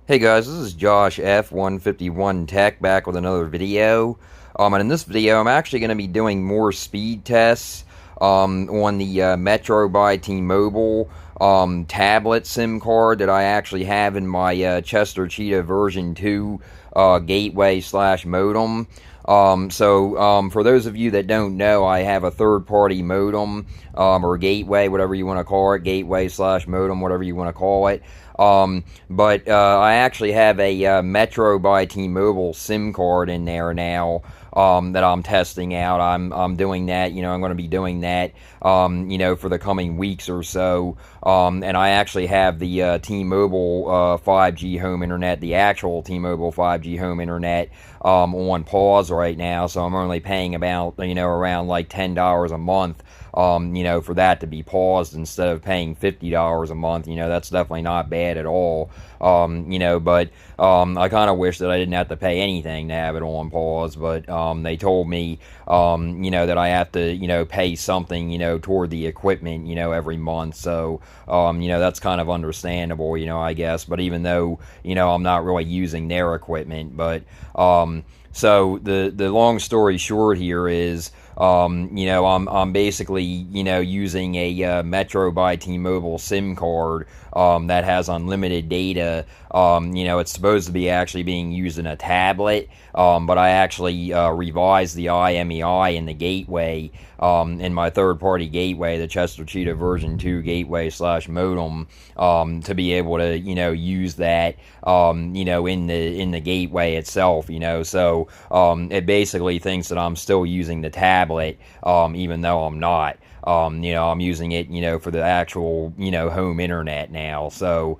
Hey guys, this is Josh F151 Tech back with another video. And in this video, I'm actually going to be doing more speed tests on the Metro by T-Mobile tablet SIM card that I actually have in my Chester Cheetah version 2 gateway slash modem. For those of you that don't know, I have a third-party modem or gateway, whatever you want to call it, gateway slash modem, whatever you want to call it. I actually have a Metro by T-Mobile SIM card in there now that I'm testing out. I'm doing that. I'm going to be doing that. For the coming weeks or so. And I actually have the T-Mobile 5G home internet, the actual T-Mobile 5G home internet, on pause right now. So I'm only paying about around like $10 a month. For that to be paused instead of paying $50 a month. That's definitely not bad at all. I kind of wish that I didn't have to pay anything to have it on pause, but they told me, that I have to, pay something, toward the equipment, every month. So, that's kind of understandable, I guess. But even though, I'm not really using their equipment, but, so the long story short here is, I'm basically, using a Metro by T-Mobile SIM card that has unlimited data. It's supposed to be actually being used in a tablet, but I actually revised the IMEI in the gateway, in my third-party gateway, the Chester Cheetah version 2 gateway slash modem, to be able to, use that, in the gateway itself, So it basically thinks that I'm still using the tablet, even though I'm not. I'm using it, for the actual, home internet now. So,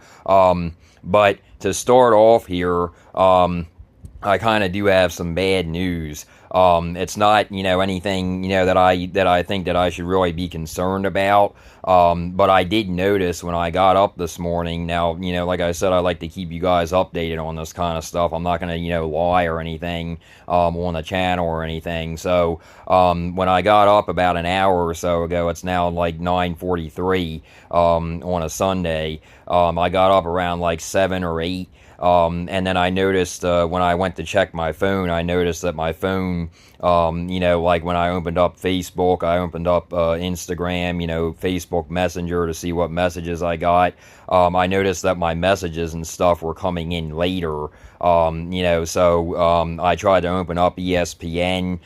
but to start off here, I kind of do have some bad news. It's not, anything, that I think that I should really be concerned about. But I did notice when I got up this morning. Now, like I said, I like to keep you guys updated on this kind of stuff. I'm not going to, lie or anything, on the channel or anything. So, when I got up about an hour or so ago, it's now like 9:43, on a Sunday. I got up around like 7 or 8. And then I noticed when I went to check my phone, I noticed that my phone, like when I opened up Facebook, I opened up Instagram, Facebook Messenger to see what messages I got. I noticed that my messages and stuff were coming in later. I tried to open up ESPN.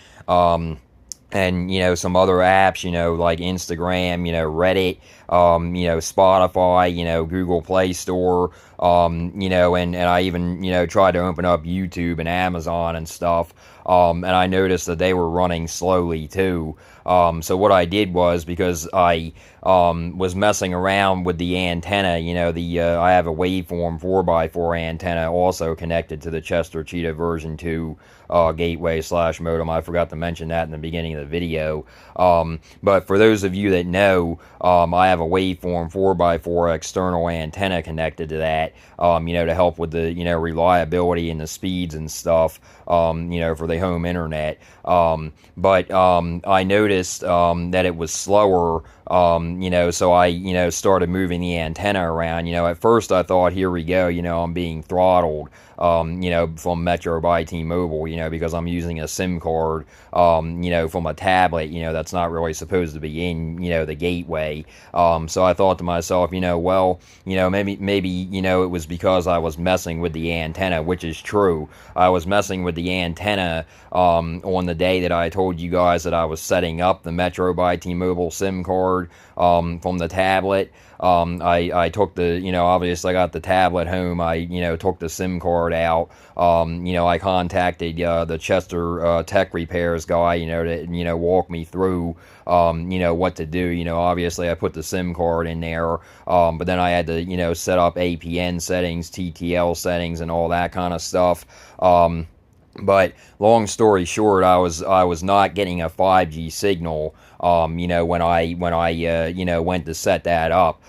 And some other apps, like Instagram, Reddit, Spotify, Google Play Store, and I even tried to open up YouTube and Amazon and stuff, and I noticed that they were running slowly too. So what I did was, because I was messing around with the antenna, I have a waveform 4x4 antenna also connected to the Chester Cheetah version 2 gateway slash modem. I forgot to mention that in the beginning of the video. But for those of you that know, I have a waveform 4x4 external antenna connected to that, to help with the, reliability and the speeds and stuff, for the home internet. I noticed that it was slower, so I, started moving the antenna around. At first I thought, here we go, I'm being throttled, from Metro by T-Mobile, because I'm using a SIM card, from a tablet, that's not really supposed to be in, the gateway. So I thought to myself, maybe, it was because I was messing with the antenna, which is true. I was messing with the antenna, on the day that I told you guys that I was setting up the Metro by T-Mobile SIM card, from the tablet. I took the, obviously I got the tablet home. I, took the SIM card out. I contacted the Chester Tech Repairs guy, to, walk me through, what to do. Obviously I put the SIM card in there, but then I had to, set up APN settings, TTL settings, and all that kind of stuff. But long story short, I was not getting a 5G signal, went to set that up.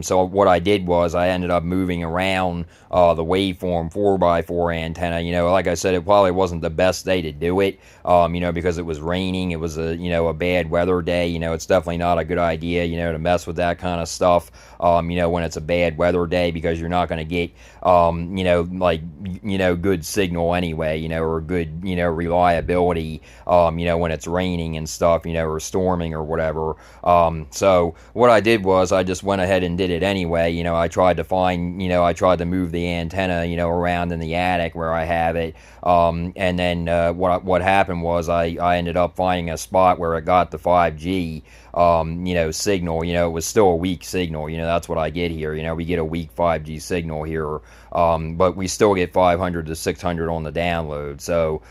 So what I did was I ended up moving around the waveform 4x4 antenna. Like I said, it probably wasn't the best day to do it, because it was raining. It was a bad weather day. It's definitely not a good idea, to mess with that kind of stuff, when it's a bad weather day, because you're not going to get, good signal anyway, or good, reliability, when it's raining and stuff, or storming or whatever. So what I did was I just went ahead and did it anyway. I tried to move the antenna, around in the attic where I have it. And then what happened was I ended up finding a spot where it got the 5G, signal. It was still a weak signal. That's what I get here. We get a weak 5G signal here, but we still get 500 to 600 on the download. So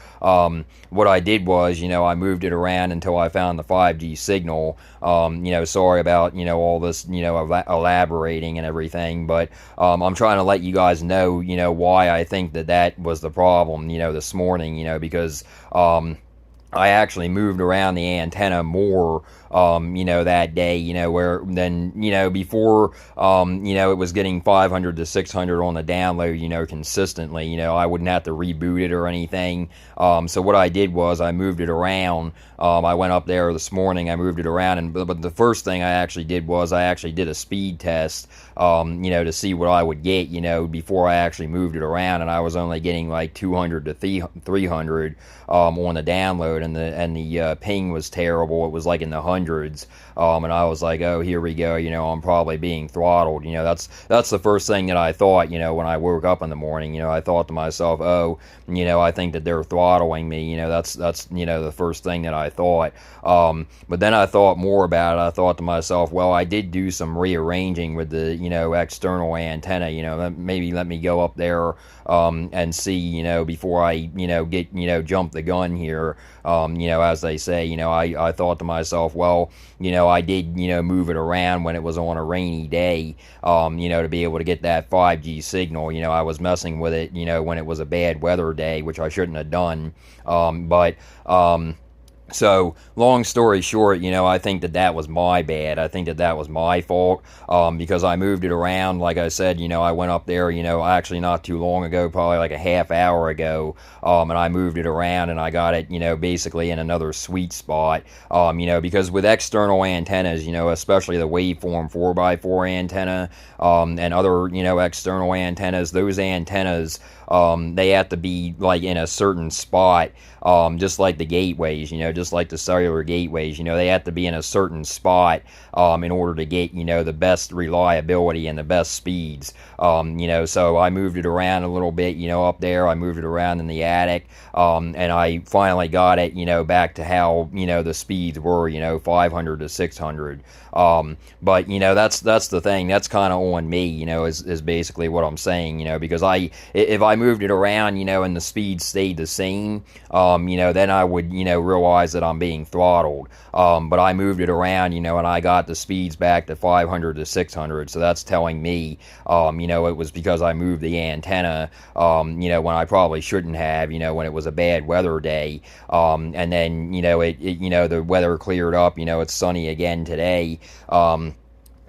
what I did was, I moved it around until I found the 5G signal. Sorry about, all this, elaborating and everything, but I'm trying to let you guys know, why I think that was the problem, this morning, because I actually moved around the antenna more, that day, where then, before, it was getting 500 to 600 on the download, consistently, I wouldn't have to reboot it or anything. So what I did was I moved it around. I went up there this morning, I moved it around, but the first thing I actually did was I actually did a speed test, to see what I would get, before I actually moved it around, and I was only getting like 200 to 300, on the download, and the ping was terrible. It was like in the hundreds, and I was like, oh, here we go, I'm probably being throttled. That's the first thing that I thought, when I woke up in the morning. I thought to myself, oh, I think that they're throttling me. That's the first thing that I thought. But then I thought more about it. I thought to myself, well, I did do some rearranging with the external antenna. Maybe let me go up there and see, before I get jump the gun here. As they say, I thought to myself, well, I did move it around when it was on a rainy day, to be able to get that 5G signal. I was messing with it, when it was a bad weather day, which I shouldn't have done. So, long story short, I think that was my bad. I think that was my fault, because I moved it around. Like I said, I went up there, actually not too long ago, probably like a half hour ago, and I moved it around, and I got it, basically in another sweet spot, because with external antennas, especially the waveform 4x4 antenna, and other, external antennas, those antennas, they have to be like in a certain spot, just like the gateways, just like the cellular gateways, they have to be in a certain spot, in order to get, the best reliability and the best speeds. So I moved it around a little bit, up there. I moved it around in the attic, and I finally got it, back to how, the speeds were, 500 to 600. But, that's the thing. That's kind of on me, is basically what I'm saying, because if I moved it around, and the speed stayed the same, then I would, realize that I'm being throttled. But I moved it around, and I got the speeds back to 500 to 600. So that's telling me, it was because I moved the antenna, when I probably shouldn't have, when it was a bad weather day. And then, the weather cleared up, it's sunny again today.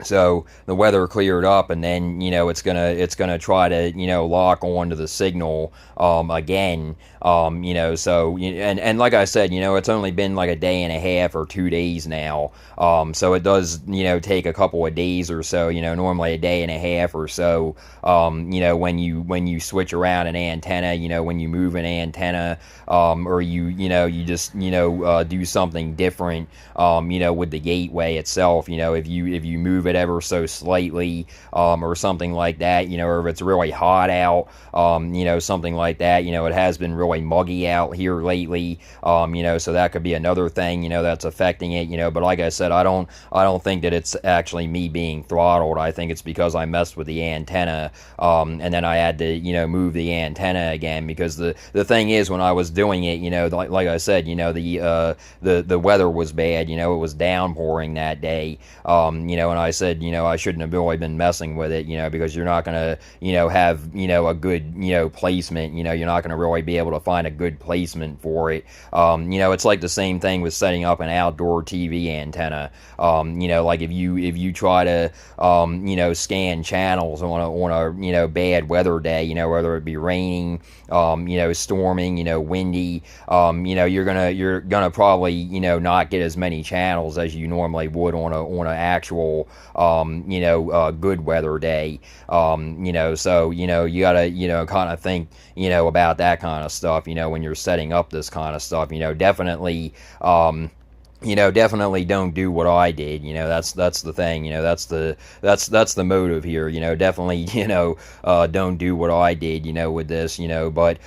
So the weather cleared up, and then it's gonna try to lock onto the signal again. So and like I said, it's only been like a day and a half or 2 days now. So it does take a couple of days or so. Normally a day and a half or so. When you switch around an antenna, when you move an antenna, or you just do something different, with the gateway itself. If you move it ever so slightly, or something like that, or if it's really hot out, something like that. It has been really muggy out here lately, so that could be another thing, that's affecting it, but like I said, I don't think that it's actually me being throttled. I think it's because I messed with the antenna, and then I had to, move the antenna again, because the thing is, when I was doing it, like I said, the weather was bad, it was downpouring that day, and I said, I shouldn't have really been messing with it, because you're not going to, have, a good, placement. You're not going to really be able to find a good placement for it. It's like the same thing with setting up an outdoor TV antenna. Like if you try to, scan channels on a bad weather day, whether it be raining, storming, windy, you're gonna probably, not get as many channels as you normally would on an actual, good weather day. So, you gotta, kind of think, about that kind of stuff, when you're setting up this kind of stuff, definitely, definitely don't do what I did. That's the thing. That's the motive here. Definitely, don't do what I did. With this. But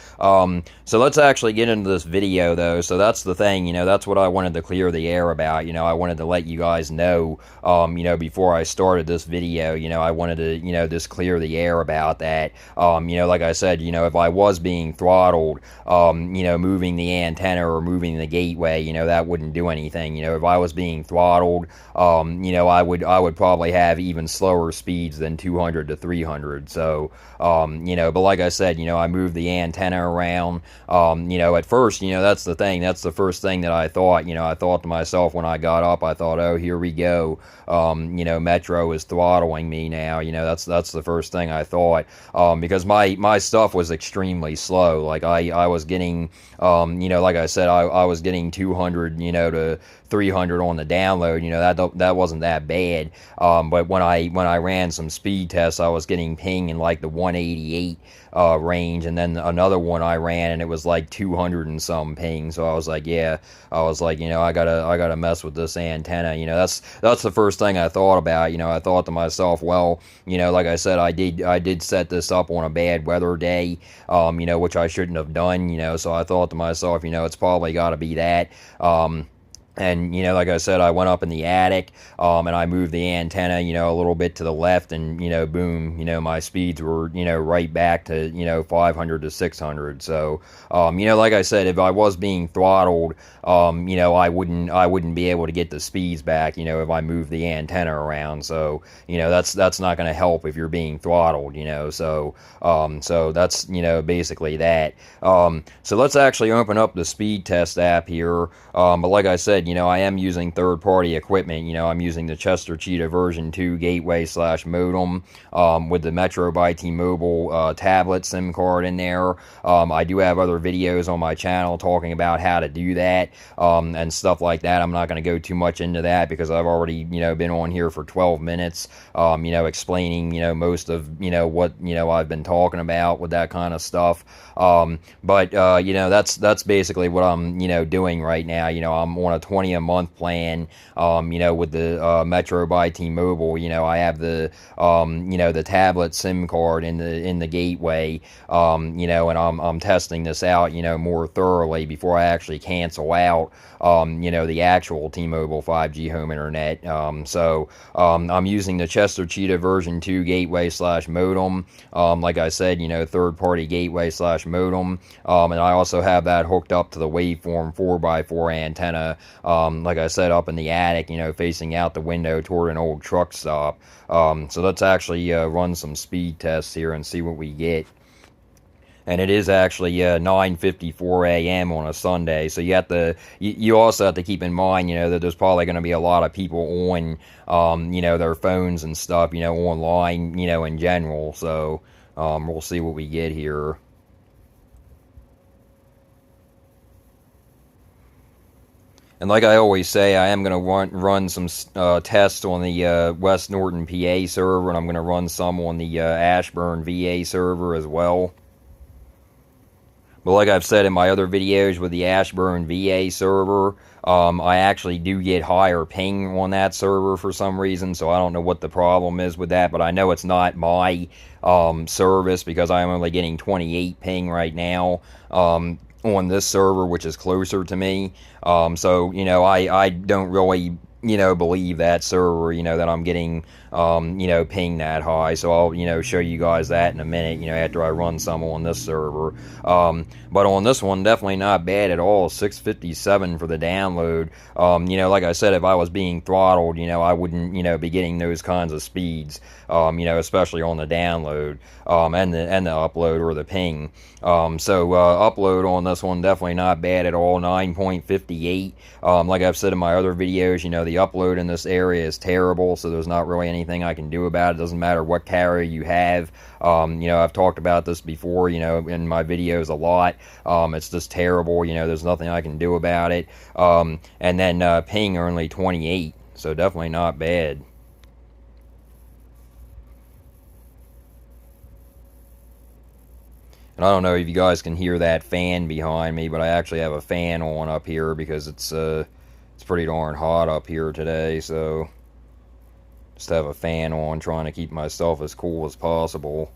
so let's actually get into this video though. So that's the thing. That's what I wanted to clear the air about. I wanted to let you guys know. Before I started this video, I wanted to, just clear the air about that. Like I said, if I was being throttled, moving the antenna or moving the gateway, that wouldn't do anything. If I was being throttled, I would probably have even slower speeds than 200 to 300. So, but like I said, I moved the antenna around. At first, that's the thing. That's the first thing that I thought. I thought to myself when I got up, I thought, oh, here we go. Metro is throttling me now. That's the first thing I thought. Because my stuff was extremely slow. Like I was getting, like I said, I was getting 200, to 300 on the download. That wasn't that bad. But when I ran some speed tests, I was getting ping in like the 188 range, and then another one I ran and it was like 200 and some ping. So I was like, I gotta mess with this antenna. That's the first thing I thought about. I thought to myself, well, like I said, I did set this up on a bad weather day, which I shouldn't have done. So I thought to myself, it's probably got to be that. And, like I said, I went up in the attic, and I moved the antenna, a little bit to the left, and, boom, my speeds were, right back to, 500 to 600. So, like I said, if I was being throttled, I wouldn't be able to get the speeds back, if I moved the antenna around. So, that's not going to help if you're being throttled, so, that's, basically that. So let's actually open up the speed test app here. But like I said, I am using third-party equipment. I'm using the Chester Cheetah version 2 gateway/modem with the Metro by T-Mobile tablet SIM card in there. I do have other videos on my channel talking about how to do that and stuff like that. I'm not going to go too much into that because I've already, been on here for 12 minutes, explaining, most of, what, I've been talking about with that kind of stuff. But that's basically what I'm, doing right now. I'm on a 20 a month plan, with the Metro by T-Mobile. I have the, the tablet SIM card in the gateway, and I'm testing this out, more thoroughly before I actually cancel out, the actual T-Mobile 5G home internet. So I'm using the Chester Cheetah version 2 gateway/modem. Like I said, third-party gateway/modem. And I also have that hooked up to the Waveform 4x4 antenna, like I said, up in the attic, facing out the window toward an old truck stop. So let's actually run some speed tests here and see what we get. And it is actually 9:54 a.m. on a Sunday, so you also have to keep in mind, that there's probably going to be a lot of people on, their phones and stuff, online, in general. So we'll see what we get here. And like I always say, I am going to run some tests on the West Norton PA server, and I'm going to run some on the Ashburn VA server as well. But like I've said in my other videos with the Ashburn VA server, I actually do get higher ping on that server for some reason, so I don't know what the problem is with that, but I know it's not my service because I'm only getting 28 ping right now on this server, which is closer to me. So, I don't really, believe that server, that I'm getting, ping that high. So I'll, show you guys that in a minute, after I run some on this server. But on this one, definitely not bad at all. 657 for the download. Like I said, if I was being throttled, I wouldn't, be getting those kinds of speeds, especially on the download, and the upload or the ping. Upload on this one, definitely not bad at all. 9.58. Like I've said in my other videos, the upload in this area is terrible, so there's not really anything I can do about it. It doesn't matter what carrier you have. I've talked about this before, in my videos a lot. It's just terrible. There's nothing I can do about it. And then ping only 28, so definitely not bad. And I don't know if you guys can hear that fan behind me, but I actually have a fan on up here because it's pretty darn hot up here today, so just have a fan on, trying to keep myself as cool as possible.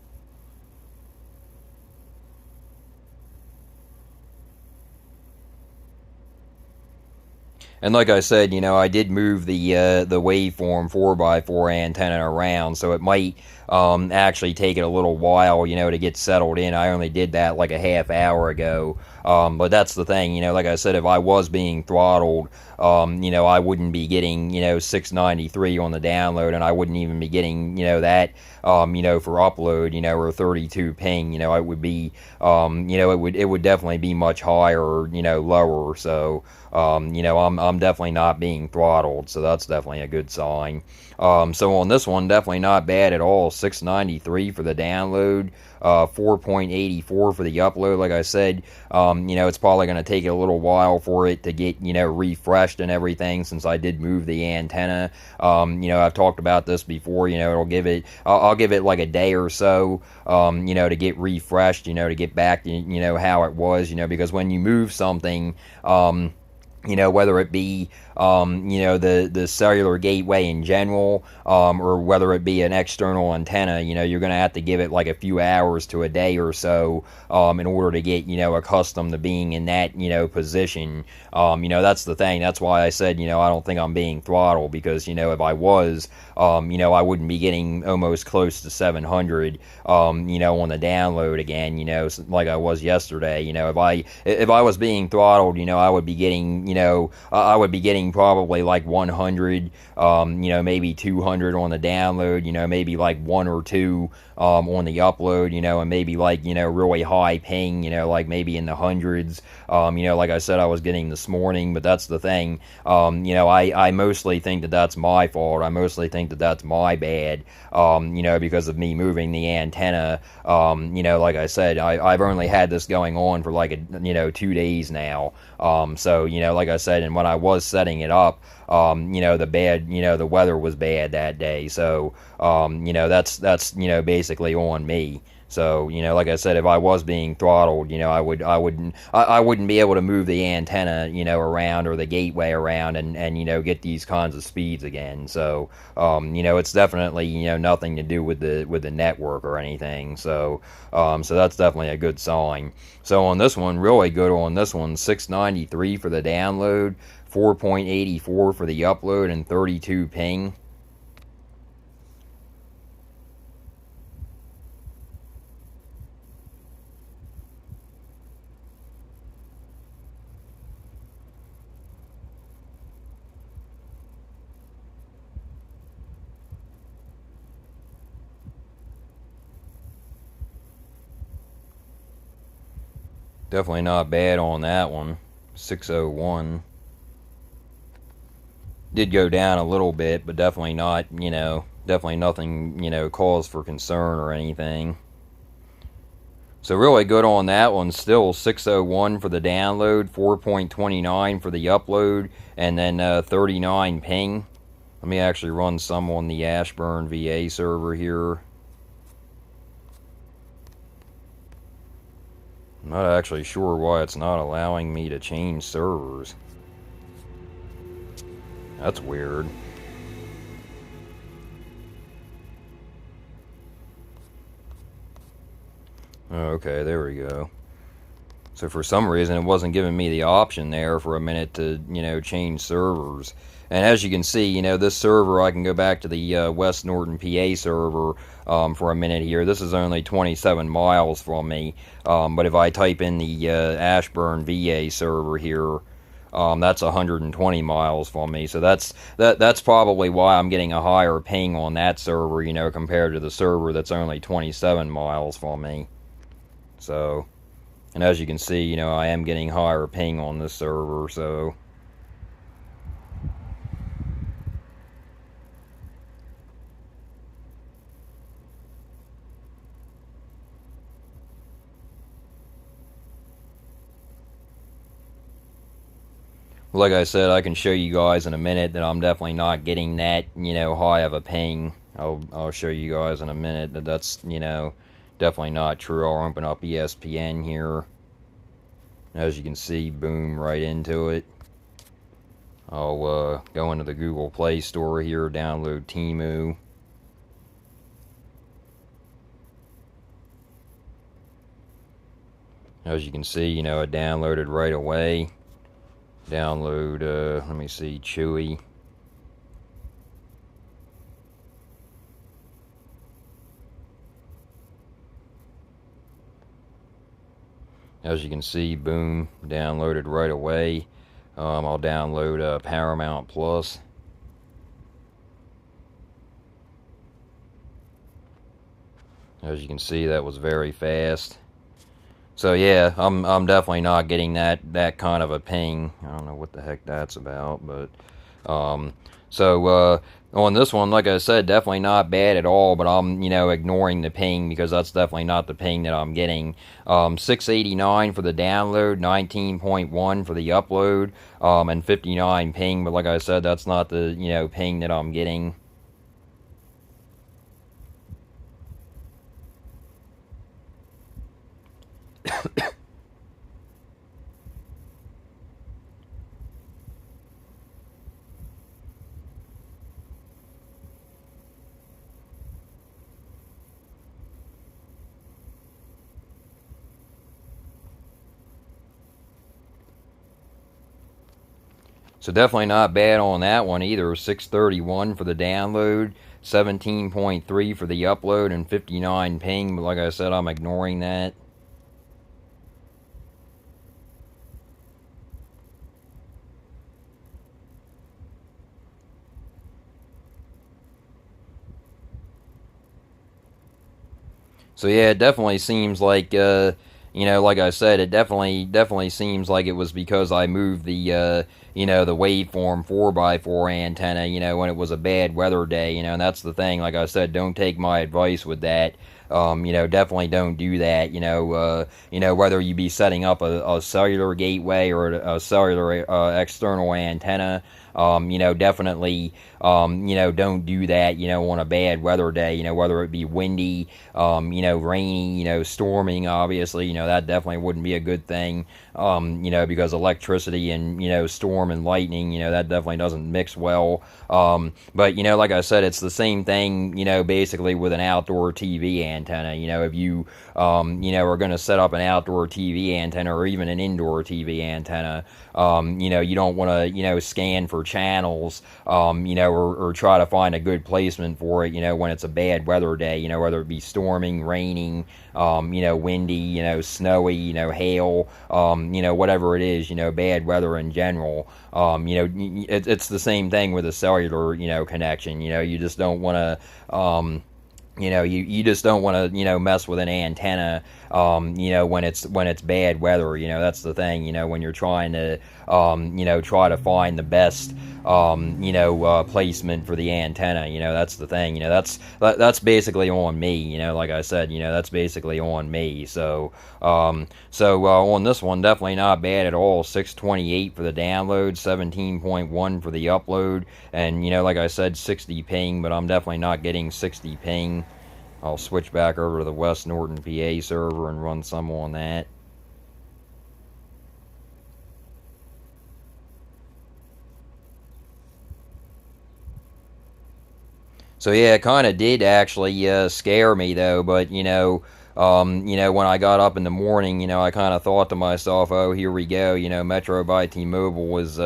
And like I said, I did move the waveform 4x4 antenna around, so it might actually take it a little while, to get settled in. I only did that like a half hour ago. But that's the thing, like I said, if I was being throttled, I wouldn't be getting, 693 on the download, and I wouldn't even be getting, that, for upload, or 32 ping. It would be, it would definitely be much higher, lower. So, I'm definitely not being throttled, so that's definitely a good sign. So on this one, definitely not bad at all. 693 for the download, 4.84 for the upload. Like I said, it's probably going to take a little while for it to get, refreshed and everything, since I did move the antenna. I've talked about this before. I'll give it like a day or so, to get refreshed, to get back to, how it was, because when you move something, whether it be, the cellular gateway in general, or whether it be an external antenna, you're going to have to give it like a few hours to a day or so, in order to get, accustomed to being in that, position. That's the thing. That's why I said, I don't think I'm being throttled, because, if I was, I wouldn't be getting almost close to 700, on the download again, like I was yesterday. If I was being throttled, I would be getting, I would be getting probably like 100, maybe 200 on the download, maybe like 1 or 2 on the upload, and maybe like, really high ping, like maybe in the hundreds, like I said I was getting this morning. But that's the thing, I mostly think that that's my fault. I mostly think that that's my bad, because of me moving the antenna. Like I said, I've only had this going on for like 2 days now. So, like I said, and when I was setting it up, the weather was bad that day. So, that's basically on me. So, like I said, if I was being throttled, I wouldn't be able to move the antenna, around, or the gateway around, and get these kinds of speeds again. So, it's definitely, nothing to do with the network or anything. So, so that's definitely a good sign. So on this one, really good on this one, 693 for the download, 4.84 for the upload, and 32 ping. Definitely not bad on that one. 601. Did go down a little bit, but definitely not, definitely nothing, cause for concern or anything. So really good on that one. Still 601 for the download, 4.29 for the upload, and then 39 ping. Let me actually run some on the Ashburn VA server here. I'm not actually sure why it's not allowing me to change servers. That's weird. Okay, there we go. So for some reason, it wasn't giving me the option there for a minute to, change servers. And as you can see, this server, I can go back to the West Norton, PA server for a minute here. This is only 27 miles from me. But if I type in the Ashburn, VA server here, that's 120 miles from me. So that's probably why I'm getting a higher ping on that server, compared to the server that's only 27 miles from me. So, and as you can see, I am getting higher ping on this server, so. Like I said, I can show you guys in a minute that I'm definitely not getting that, high of a ping. I'll show you guys in a minute that that's, definitely not true. I'll open up ESPN here. As you can see, boom, right into it. I'll go into the Google Play Store here, download Temu. As you can see, it downloaded right away. Download, let me see, Chewy. As you can see, boom, downloaded right away. I'll download Paramount Plus. As you can see, that was very fast. So yeah, I'm definitely not getting that kind of a ping. I don't know what the heck that's about, but on this one, like I said, definitely not bad at all, but I'm, ignoring the ping because that's definitely not the ping that I'm getting. 689 for the download, 19.1 for the upload, and 59 ping, but like I said, that's not the, ping that I'm getting. So definitely not bad on that one either. 631 for the download, 17.3 for the upload, and 59 ping. But like I said, I'm ignoring that. So yeah, it definitely seems like like I said, it definitely seems like it was because I moved the the waveform 4x4 antenna, when it was a bad weather day, and that's the thing. Like I said, don't take my advice with that. Definitely don't do that. Whether you be setting up a cellular gateway or a cellular external antenna. Definitely, don't do that, on a bad weather day, whether it be windy, rainy, storming, obviously, that definitely wouldn't be a good thing, because electricity and, storm and lightning, that definitely doesn't mix well. But, like I said, it's the same thing, basically with an outdoor TV antenna. If you, are going to set up an outdoor TV antenna or even an indoor TV antenna, you don't want to, scan for channels, or try to find a good placement for it, when it's a bad weather day, whether it be storming, raining, windy, snowy, hail, whatever it is, bad weather in general. It's the same thing with a cellular, connection. You just don't want to, you just don't want to, mess with an antenna, when it's bad weather. That's the thing. When you're trying to, try to find the best, placement for the antenna. That's the thing. That's basically on me. Like I said, that's basically on me. So on this one, definitely not bad at all. 628 for the download, 17.1 for the upload, and like I said, 60 ping. But I'm definitely not getting 60 ping. I'll switch back over to the West Norton, PA server and run some on that. So yeah, it kind of did actually scare me though, but when I got up in the morning, I kind of thought to myself, oh, here we go. Metro by T-Mobile was,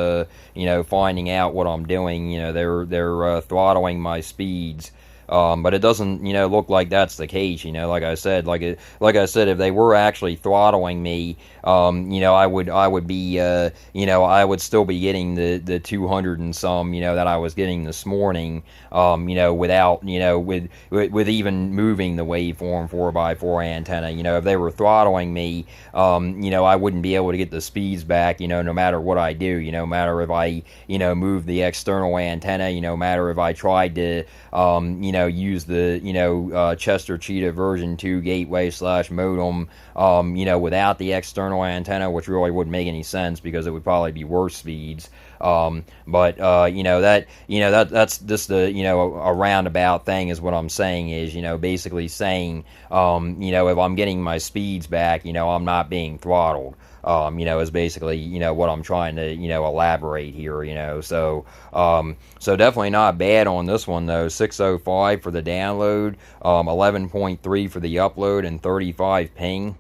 finding out what I'm doing. They're throttling my speeds. But it doesn't, look like that's the case. Like I said, if they were actually throttling me, I would be, I would still be getting the 200 and some, that I was getting this morning, without, with even moving the waveform 4x4 antenna. If they were throttling me, I wouldn't be able to get the speeds back, no matter what I do, no matter if I, move the external antenna, no matter if I tried to, use the, Chester Cheetah version 2 gateway / modem, without the external antenna, which really wouldn't make any sense because it would probably be worse speeds. That's just a roundabout thing is what I'm saying is, basically saying, if I'm getting my speeds back, I'm not being throttled. Is basically, what I'm trying to, elaborate here, so definitely not bad on this one, though. 605 for the download, 11.3 for the upload, and 35 ping.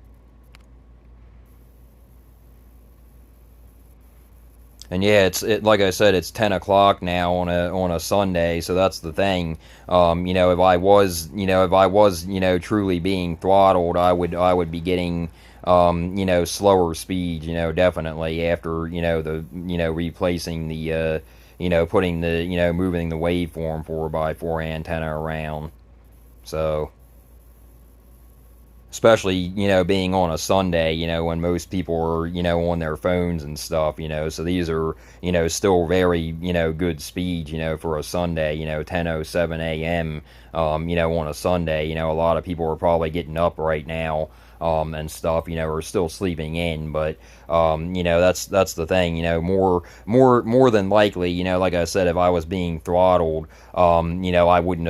And yeah, like I said, it's 10 o'clock now on a Sunday, so that's the thing. If I was truly being throttled, I would be getting slower speeds, definitely after the replacing the putting the moving the waveform 4x4 antenna around. So especially being on a Sunday, when most people are on their phones and stuff, so these are still very good speeds, for a Sunday, 10:07 a.m. On a Sunday. A lot of people are probably getting up right now, and stuff, are still sleeping in. But that's the thing, more than likely, like I said, if I was being throttled, I wouldn't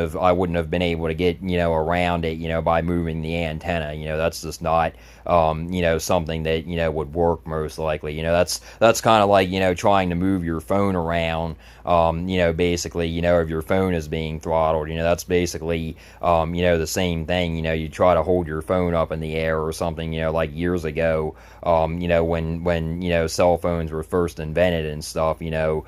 have been able to get around it, by moving the antenna. That's just not something that would work most likely. That's kind of like trying to move your phone around. Basically, if your phone is being throttled, that's basically the same thing. You try to hold your phone up in the air or something. Like years ago, when cell phones were first invented and stuff. You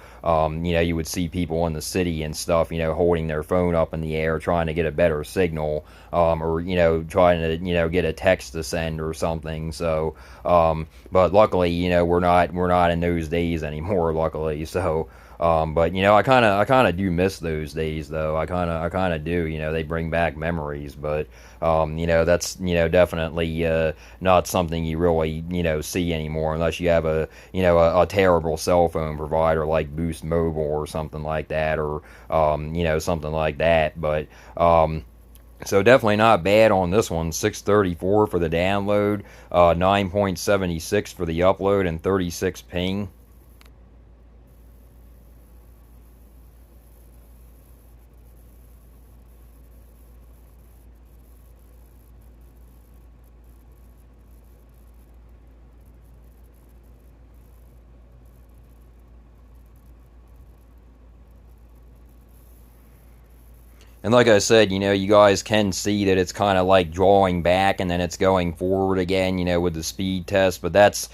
would see people in the city and stuff. Holding their phone up in the air, trying to get a better signal, or trying to get a text to send or something. So, but luckily, we're not in those days anymore. Luckily, so. But I kind of do miss those days, though. I kind of do. They bring back memories, but that's definitely not something you really see anymore unless you have a terrible cell phone provider like Boost Mobile or something like that, or something like that. But so definitely not bad on this one. 634 for the download, 9.76 for the upload, and 36 ping. And like I said, you guys can see that it's kind of like drawing back and then it's going forward again, with the speed test. But that's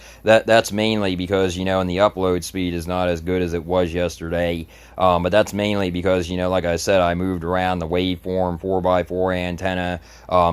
mainly because, and the upload speed is not as good as it was yesterday. But that's mainly because, like I said, I moved around the waveform 4x4 antenna.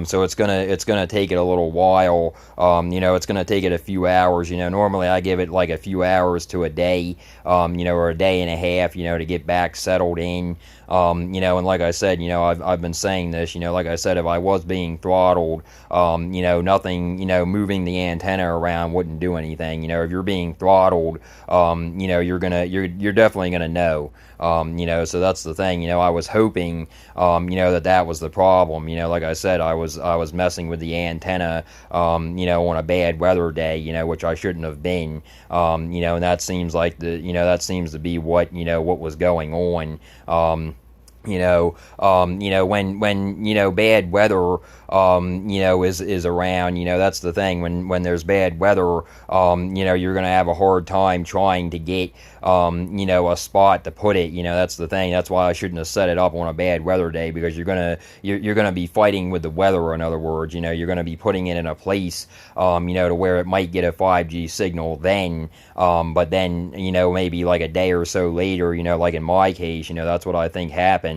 So it's gonna take it a little while. It's gonna take it a few hours. Normally I give it like a few hours to a day, or a day and a half, to get back settled in. And like I said, I've been saying this, like I said, if I was being throttled, nothing, moving the antenna around wouldn't do anything. If you're being throttled, you're definitely gonna know. So that's the thing. I was hoping, that was the problem. Like I said, I was messing with the antenna, on a bad weather day, which I shouldn't have been. And that seems like that seems to be what was going on. When bad weather is around. That's the thing. When there's bad weather, you're gonna have a hard time trying to get a spot to put it. That's the thing. That's why I shouldn't have set it up on a bad weather day, because you're gonna be fighting with the weather. In other words, you're gonna be putting it in a place to where it might get a 5G signal then, but then maybe like a day or so later, like in my case, that's what I think happened.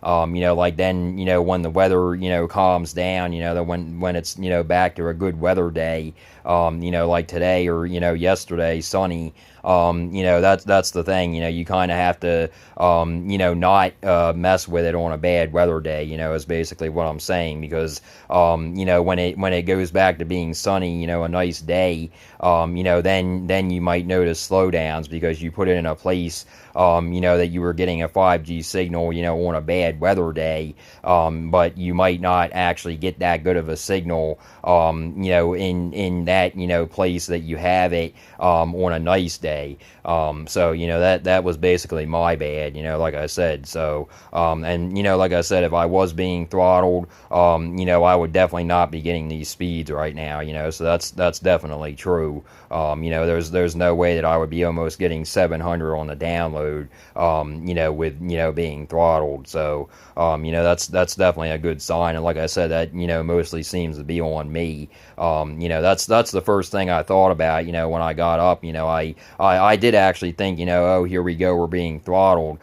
Like then, when the weather, calms down, then when it's, back to a good weather day, like today or, yesterday, sunny, that's the thing. You kind of have to, not mess with it on a bad weather day. Is basically what I'm saying, because, when it goes back to being sunny, a nice day, then you might notice slowdowns because you put it in a place, that you were getting a 5G signal, on a bad weather day, but you might not actually get that good of a signal, in that, place that you have it, on a nice day. So, that was basically my bad, like I said. So, and, like I said, if I was being throttled, I would definitely not be getting these speeds right now, so that's definitely true. There's no way that I would be almost getting 700 on the download, with, being throttled. So, that's definitely a good sign. And like I said, that, mostly seems to be on me. That's the first thing I thought about, when I got up. I did actually think, oh, here we go, we're being throttled.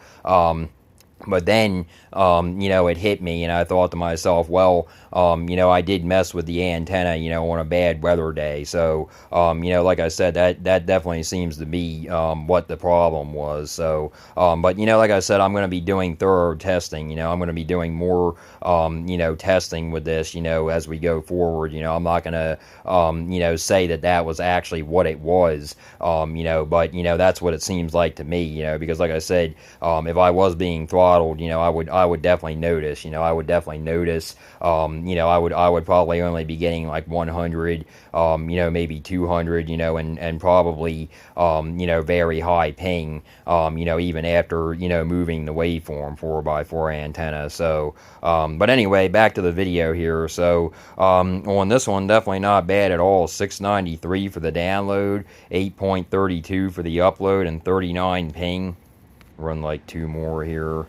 But then, it hit me, and I thought to myself, well, I did mess with the antenna, on a bad weather day. So, like I said, that definitely seems to be what the problem was. So, but, like I said, I'm going to be doing thorough testing. I'm going to be doing more, testing with this, as we go forward. I'm not going to, say that was actually what it was, but, that's what it seems like to me, because, like I said, if I was being throttled, I would definitely notice. I would definitely notice. I would probably only be getting like 100, maybe 200, and probably, very high ping, even after, moving the waveform 4x4 antenna. So, but anyway, back to the video here. So, on this one, definitely not bad at all. 693 for the download, 8.32 for the upload, and 39 ping. Run like two more here.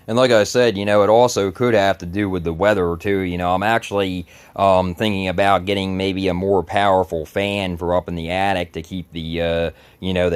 And like I said, it also could have to do with the weather too. I'm actually thinking about getting maybe a more powerful fan for up in the attic to keep the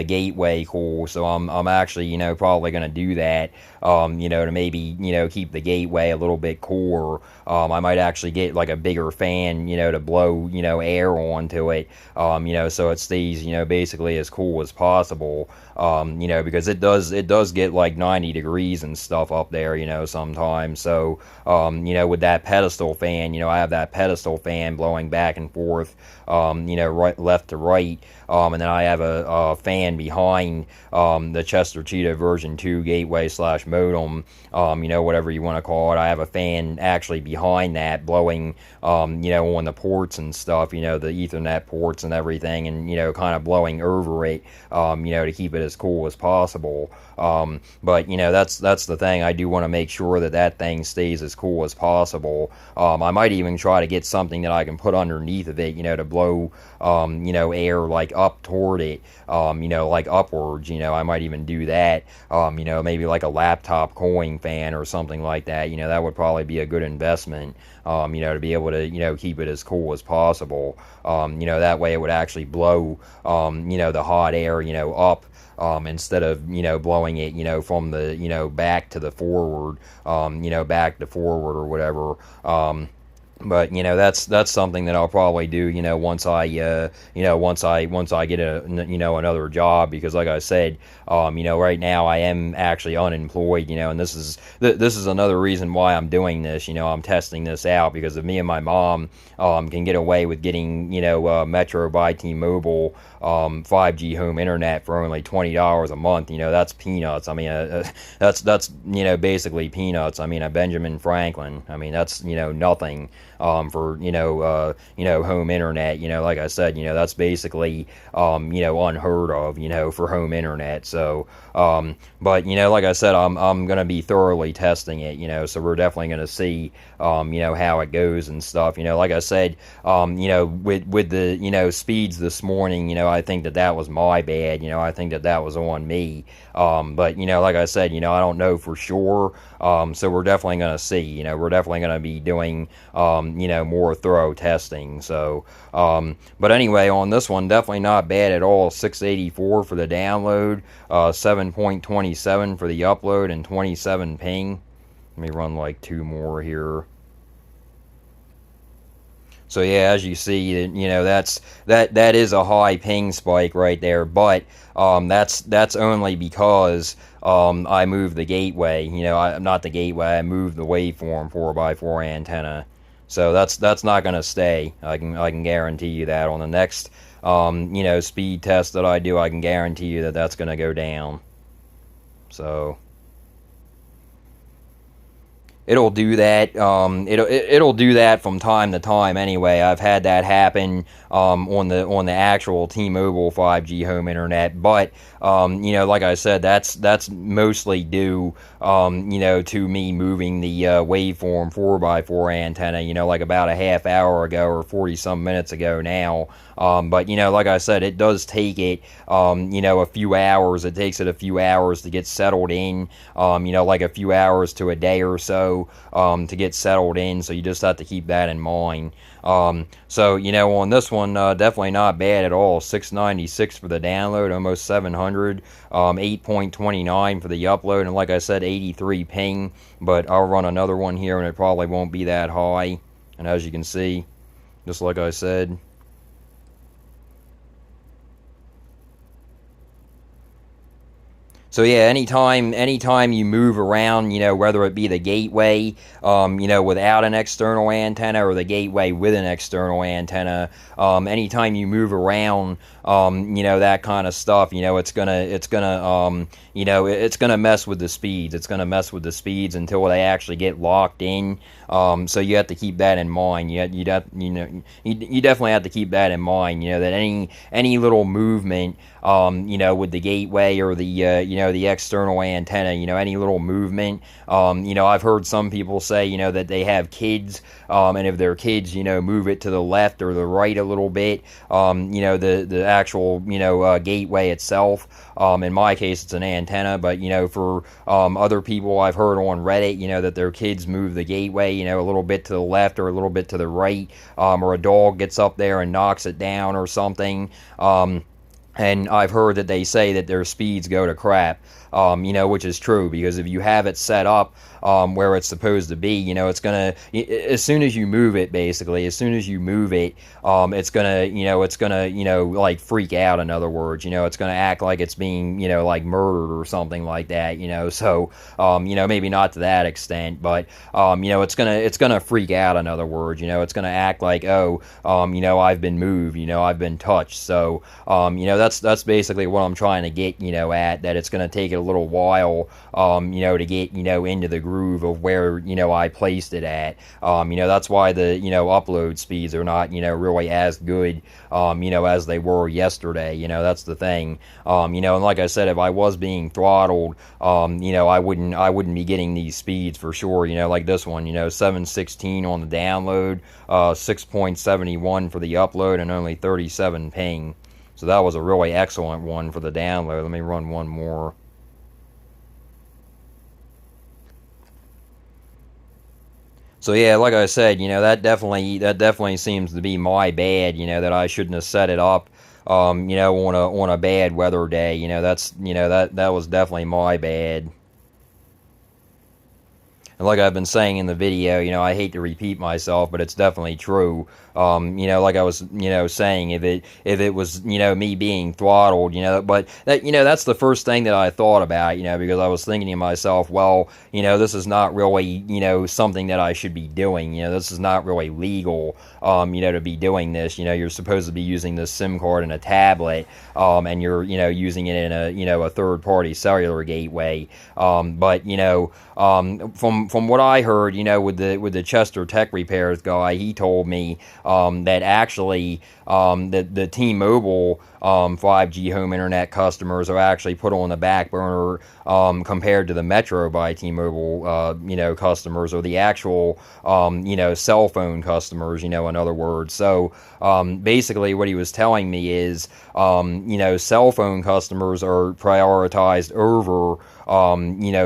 gateway cool. So I'm actually, probably going to do that, to maybe, keep the gateway a little bit cooler. I might actually get like a bigger fan, to blow, air onto it, so it stays, basically as cool as possible. Because it does get like 90 degrees and stuff up there, sometimes. So, with that pedestal fan, I have that pedestal fan blowing back and forth, right, left to right, and then I have a fan behind, the Chester Cheetah version 2 gateway / modem, whatever you want to call it. I have a fan actually behind that blowing, on the ports and stuff, the Ethernet ports and everything, and, kind of blowing over it, to keep it as cool as possible. But, that's the thing. I do want to make sure that thing stays as cool as possible. I might even try to get something that I can put underneath of it, to blow, air like up toward it, like upwards. I might even do that. Maybe like a laptop cooling fan or something like that. That would probably be a good investment, to be able to, keep it as cool as possible. That way it would actually blow, the hot air, up, instead of, blowing it, from the, back to the forward, back to forward or whatever. But that's something that I'll probably do, once I once I get a another job, because like I said, right now I am actually unemployed, and this is another reason why I'm doing this. I'm testing this out because if me and my mom can get away with getting Metro by T-Mobile 5G home internet for only $20 a month, that's peanuts. I mean, that's basically peanuts. I mean, a Benjamin Franklin. I mean, that's nothing for home internet. Like I said, that's basically unheard of, for home internet. So, but like I said, I'm gonna be thoroughly testing it. So we're definitely gonna see how it goes and stuff. Like I said, with the speeds this morning, I think that was my bad. I think that was on me. But like I said, I don't know for sure. So we're definitely gonna see. We're definitely gonna be doing more thorough testing. So, but anyway, on this one, definitely not bad at all. 684 for the download, 7.27 for the upload, and 27 ping. Let me run like two more here. So yeah, as you see, that is a high ping spike right there, but that's only because I moved the gateway. Not the gateway. I moved the waveform 4x4 antenna. So that's not gonna stay. I can guarantee you that. On the next speed test that I do, I can guarantee you that that's gonna go down. So it'll do that. It'll do that from time to time. Anyway, I've had that happen on the actual T-Mobile 5G home internet. But like I said, that's mostly due to me moving the waveform 4x4 antenna. Like about a half hour ago or 40 some minutes ago now. But like I said, it does take it a few hours. It takes it a few hours to get settled in. Like a few hours to a day or so to get settled in. So you just have to keep that in mind. So on this one, definitely not bad at all. 696 for the download, almost 700. 8.29 for the upload, and like I said, 83 ping. But I'll run another one here, and it probably won't be that high. And as you can see, just like I said. So yeah, anytime you move around, whether it be the gateway, without an external antenna or the gateway with an external antenna, anytime you move around, that kind of stuff, it's gonna mess with the speeds. It's gonna mess with the speeds until they actually get locked in. So you have to keep that in mind. You definitely have to keep that in mind. That any little movement, with the gateway or the external antenna, any little movement. I've heard some people say, that they have kids, and if their kids, move it to the left or the right a little bit, the actual, gateway itself. In my case, it's an antenna, but for other people, I've heard on Reddit, that their kids move the gateway, a little bit to the left or a little bit to the right, or a dog gets up there and knocks it down or something. And I've heard that they say that their speeds go to crap, which is true, because if you have it set up where it's supposed to be, it's gonna, as soon as you move it, basically, as soon as you move it, it's gonna, like freak out. In other words, it's gonna act like it's being, like murdered or something like that. So, maybe not to that extent, but it's gonna freak out. In other words, it's gonna act like, oh, I've been moved, I've been touched. So, that's basically what I'm trying to get, at that. It's gonna take it a little while, to get, into the groove of where, I placed it at. That's why the, upload speeds are not, really as good, as they were yesterday. That's the thing. And like I said, if I was being throttled, I wouldn't be getting these speeds for sure. Like this one, 716 on the download, 6.71 for the upload, and only 37 ping. So that was a really excellent one for the download. Let me run one more. So yeah, like I said, that definitely seems to be my bad. That I shouldn't have set it up, on a bad weather day. That was definitely my bad. And like I've been saying in the video, I hate to repeat myself, but it's definitely true. Like I was, saying, if it was, me being throttled, but that, that's the first thing that I thought about, because I was thinking to myself, well, this is not really, something that I should be doing. This is not really legal, to be doing this. You're supposed to be using this SIM card in a tablet, and you're, using it in a, a third-party cellular gateway. But from what I heard, with the Chester Tech Repairs guy, he told me that actually that the T-Mobile 5G home internet customers are actually put on the back burner compared to the Metro by T-Mobile customers, or the actual cell phone customers, in other words. So basically what he was telling me is cell phone customers are prioritized over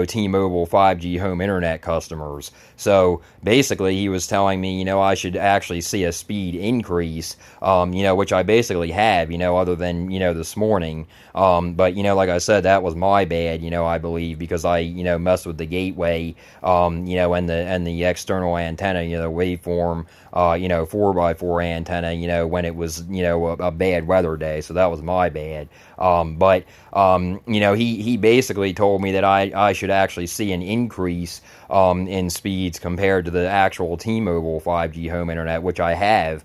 T-Mobile 5G home internet customers. So basically, he was telling me, I should actually see a speed increase, which I basically have, other than, this morning. But, like I said, that was my bad, I believe, because I, messed with the gateway, and the external antenna, the waveform, 4x4 antenna, when it was, a bad weather day. So that was my bad. But he basically told me that I should actually see an increase in speeds compared to the actual T-Mobile 5G home internet, which I have,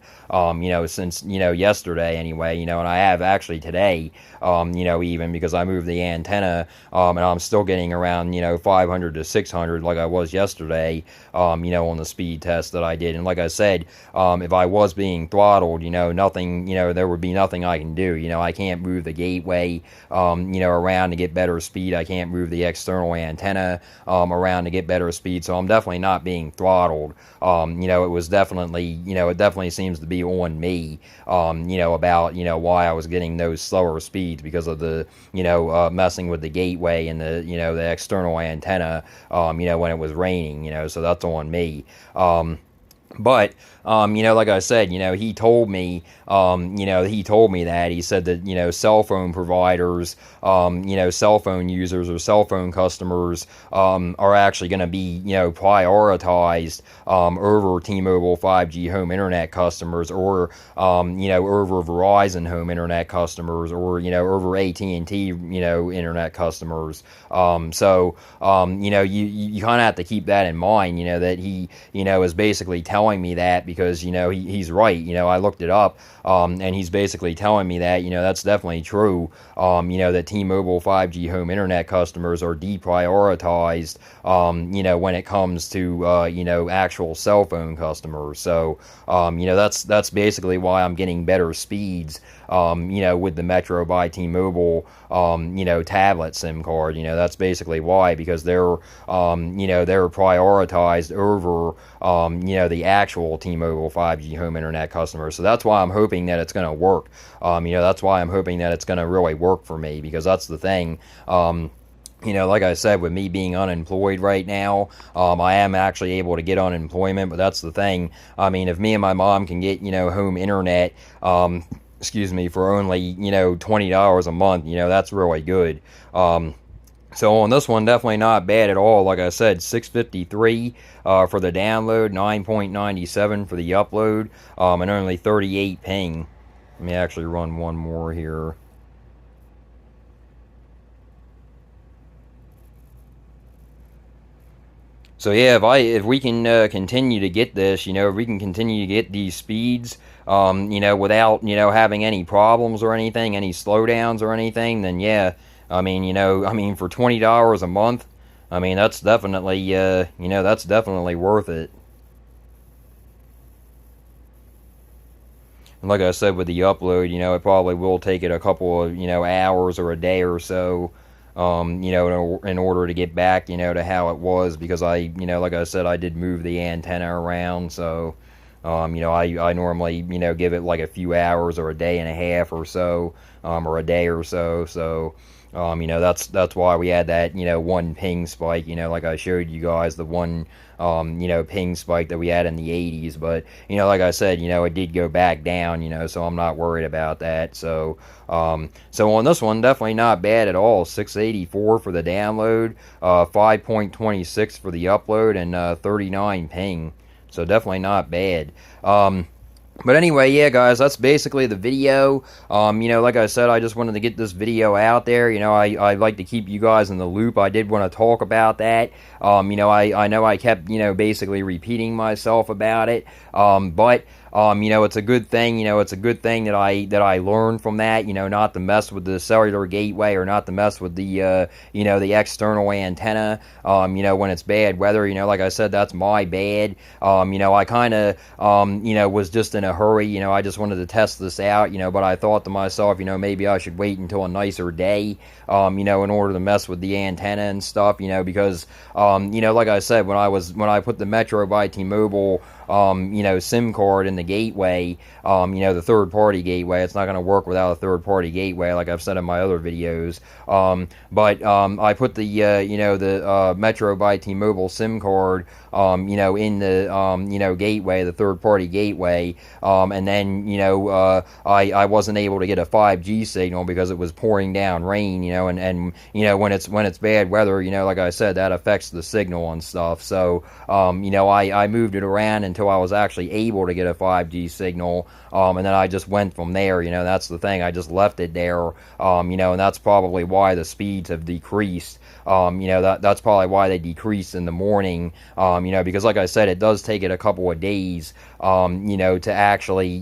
since, yesterday anyway, and I have actually today, even because I moved the antenna, and I'm still getting around, 500 to 600 like I was yesterday, on the speed test that I did. And like I said, if I was being throttled, nothing, there would be nothing I can do. I can't move the gateway, around to get better speed. I can't move the external antenna, around to get better speed. So I'm definitely not being throttled. It was definitely, it definitely seems to be on me, about, why I was getting those slower speeds, because of the, messing with the gateway and the, the external antenna, when it was raining, so that's on me. But, like I said, he told me, that he said that, cell phone providers, cell phone users or cell phone customers, are actually going to be, prioritized, over T-Mobile 5G home internet customers, or, over Verizon home internet customers, or, over AT&T, internet customers. So, you kind of have to keep that in mind, that he, is basically telling me that, because he's right. I looked it up, and he's basically telling me that that's definitely true. That T-Mobile 5G home internet customers are deprioritized, when it comes to actual cell phone customers. So that's basically why I'm getting better speeds, with the Metro by T-Mobile, tablet SIM card. That's basically why, because they're prioritized over, the actual T-Mobile 5G home internet customers. So that's why I'm hoping that it's going to work. That's why I'm hoping that it's going to really work for me, because that's the thing. Like I said, with me being unemployed right now, I am actually able to get unemployment, but that's the thing. If me and my mom can get, home internet, for only, $20 a month, that's really good. So on this one, definitely not bad at all. Like I said, 653 for the download, 9.97 for the upload, and only 38 ping. Let me actually run one more here. So yeah, if we can continue to get this, if we can continue to get these speeds, without having any problems or anything, any slowdowns or anything, then yeah, for $20 a month, that's definitely that's definitely worth it. And like I said, with the upload, it probably will take it a couple of hours or a day or so, in order to get back, to how it was, because like I said, I did move the antenna around, so, I normally, give it like a few hours or a day and a half or so, or a day or so, so, That's why we had that, one ping spike, like I showed you guys, the one, ping spike that we had in the 80s. But, like I said, it did go back down, so I'm not worried about that. So on this one, definitely not bad at all. 684 for the download, 5.26 for the upload, and 39 ping. So definitely not bad. But anyway, yeah, guys, that's basically the video. Like I said, I just wanted to get this video out there. I like to keep you guys in the loop. I did want to talk about that. I know I kept, basically repeating myself about it. But it's a good thing. It's a good thing that I learned from that. Not to mess with the cellular gateway, or not to mess with the the external antenna. When it's bad weather. Like I said, that's my bad. I kind of was just in a hurry. I just wanted to test this out. But I thought to myself, maybe I should wait until a nicer day. In order to mess with the antenna and stuff. Because like I said, when I put the Metro by T-Mobile SIM card in the gateway, the third-party gateway. It's not going to work without a third-party gateway, like I've said in my other videos. But I put the the Metro by T-Mobile SIM card, in the gateway, the third-party gateway, and then I wasn't able to get a 5G signal because it was pouring down rain, and when it's bad weather, like I said, that affects the signal and stuff. So I moved it around until I was actually able to get a 5G signal, and then I just went from there. That's the thing. I just left it there, and that's probably why the speeds have decreased. That's probably why they decrease in the morning, because like I said, it does take it a couple of days, to actually,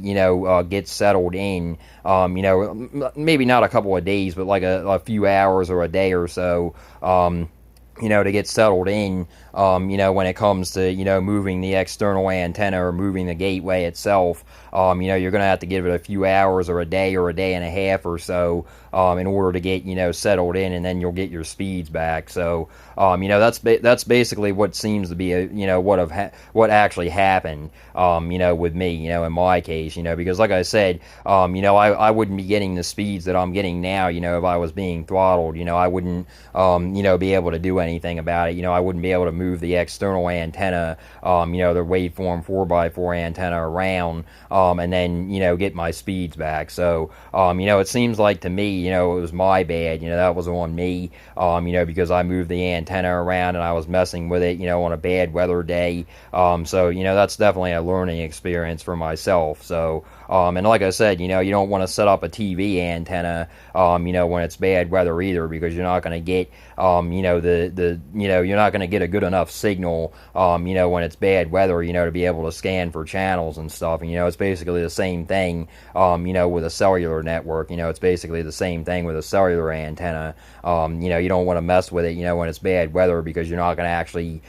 get settled in, maybe not a couple of days, but like a few hours or a day or so, to get settled in, when it comes to, moving the external antenna or moving the gateway itself. You're going to have to give it a few hours or a day and a half or so, in order to get, settled in, and then you'll get your speeds back. So, that's basically what seems to be, what actually happened, with me, in my case, because like I said, I wouldn't be getting the speeds that I'm getting now, if I was being throttled. I wouldn't, be able to do anything about it. I wouldn't be able to move the external antenna, the waveform 4x4 antenna around, and then, get my speeds back. So, it seems like to me, it was my bad, that was on me, because I moved the antenna around and I was messing with it, on a bad weather day. So, that's definitely a learning experience for myself. So, and like I said, you don't want to set up a TV antenna, when it's bad weather either, because you're not going to get, you're not going to get a good enough signal, when it's bad weather, to be able to scan for channels and stuff. And, it's basically the same thing, with a cellular network. It's basically the same thing with a cellular antenna. You don't want to mess with it, when it's bad weather, because you're not going to actually,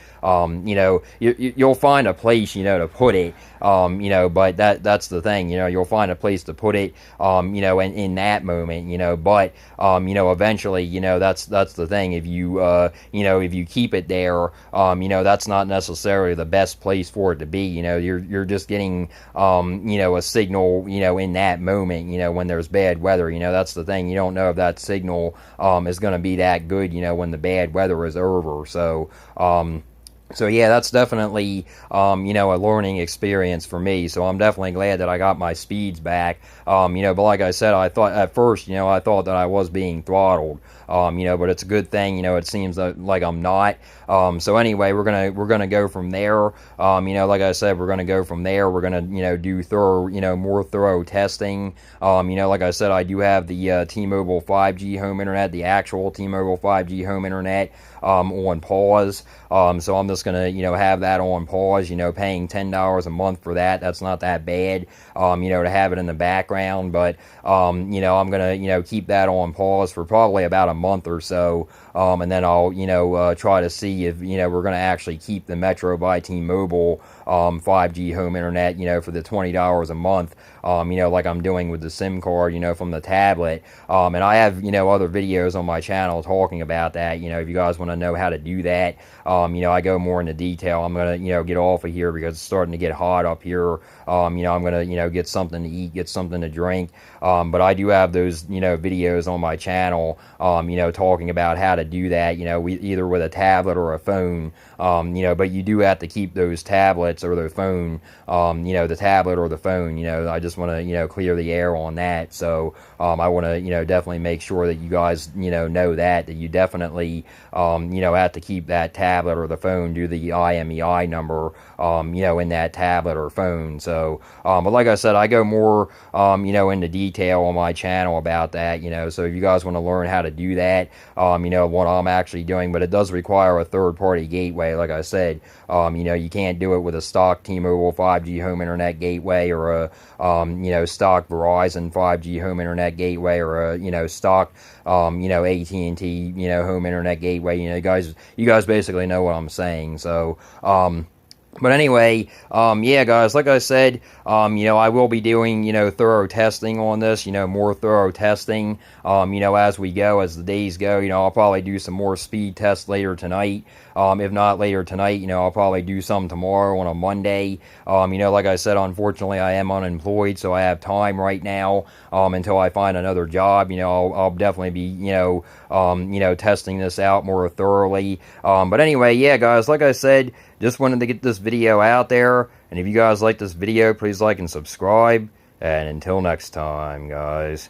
you'll find a place, to put it, but that's the thing, you'll find a place to put it, in that moment, but, eventually, that's the thing. If you, if you keep it there, that's not necessarily the best place for it to be. You're just getting, a signal, in that moment, when there's bad weather. That's the thing. You don't know if that signal, is going to be that good, when the bad weather is over. So yeah, that's definitely, a learning experience for me. So I'm definitely glad that I got my speeds back. But like I said, I thought at first, I thought that I was being throttled. But it's a good thing, it seems like I'm not. So anyway, we're gonna go from there. Like I said, we're gonna go from there. We're gonna, do thorough, more thorough testing. Like I said, I do have the T-Mobile 5G home internet, the actual T-Mobile 5G home internet, on pause. So I'm just gonna, have that on pause, paying $10 a month for that. That's not that bad, to have it in the background. But, I'm gonna, keep that on pause for probably about a month or so. And then I'll, try to see if, we're gonna actually keep the Metro by T-Mobile, 5G home internet, for the $20 a month, like I'm doing with the SIM card, from the tablet. And I have, other videos on my channel talking about that. If you guys want to know how to do that, I go more into detail. I'm going to, get off of here because it's starting to get hot up here. I'm going to, get something to eat, get something to drink. But I do have those, videos on my channel, talking about how to do that, either with a tablet or a phone. But you do have to keep those tablets or the phone, the tablet or the phone. I just want to, clear the air on that. So I want to, definitely make sure that you guys, know that you definitely, have to keep that tablet or the phone, do the IMEI number, in that tablet or phone. So, but like I said, I go more, into detail on my channel about that, so if you guys want to learn how to do that, what I'm actually doing, but it does require a third-party gateway, like I said. You can't do it with a stock T-Mobile 5G home internet gateway or a, stock Verizon 5G home internet gateway or a, stock, AT&T, home internet gateway. You guys basically know what I'm saying. So, but anyway, yeah, guys, like I said, I will be doing, thorough testing on this, more thorough testing, as we go, as the days go. I'll probably do some more speed tests later tonight. If not later tonight, I'll probably do some tomorrow on a Monday. Like I said, unfortunately, I am unemployed, so I have time right now, until I find another job. I'll definitely be, testing this out more thoroughly. But anyway, yeah, guys, like I said, just wanted to get this video out there. And if you guys like this video, please like and subscribe. And until next time, guys.